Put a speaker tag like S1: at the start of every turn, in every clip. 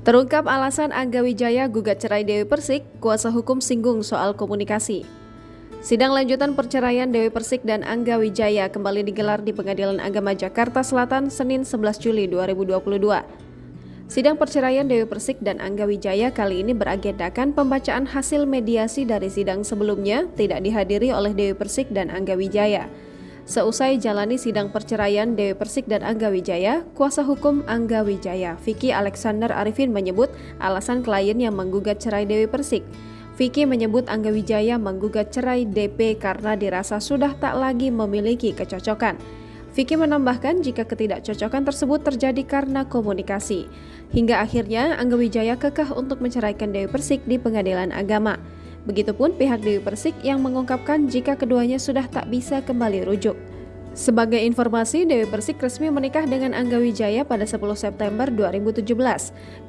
S1: Terungkap alasan Angga Wijaya gugat cerai Dewi Persik, kuasa hukum singgung soal komunikasi. Sidang lanjutan perceraian Dewi Persik dan Angga Wijaya kembali digelar di Pengadilan Agama Jakarta Selatan Senin 11 Juli 2022. Sidang perceraian Dewi Persik dan Angga Wijaya kali ini beragendakan pembacaan hasil mediasi dari sidang sebelumnya tidak dihadiri oleh Dewi Persik dan Angga Wijaya. Seusai jalani sidang perceraian Dewi Persik dan Angga Wijaya, kuasa hukum Angga Wijaya, Vicky Alexander Arifin menyebut alasan klien yang menggugat cerai Dewi Persik. Vicky menyebut Angga Wijaya menggugat cerai DP karena dirasa sudah tak lagi memiliki kecocokan. Vicky menambahkan jika ketidakcocokan tersebut terjadi karena komunikasi. Hingga akhirnya Angga Wijaya kekeh untuk menceraikan Dewi Persik di Pengadilan Agama. Begitupun pihak Dewi Persik yang mengungkapkan jika keduanya sudah tak bisa kembali rujuk. Sebagai informasi, Dewi Persik resmi menikah dengan Angga Wijaya pada 10 September 2017.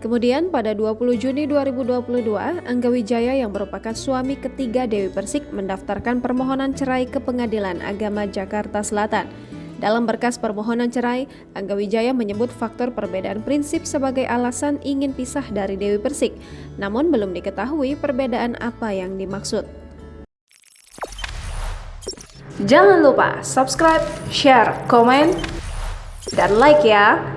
S1: Kemudian pada 20 Juni 2022, Angga Wijaya yang merupakan suami ketiga Dewi Persik mendaftarkan permohonan cerai ke Pengadilan Agama Jakarta Selatan. Dalam berkas permohonan cerai, Angga Wijaya menyebut faktor perbedaan prinsip sebagai alasan ingin pisah dari Dewi Persik. Namun belum diketahui perbedaan apa yang dimaksud. Jangan lupa subscribe, share, komen, dan like ya!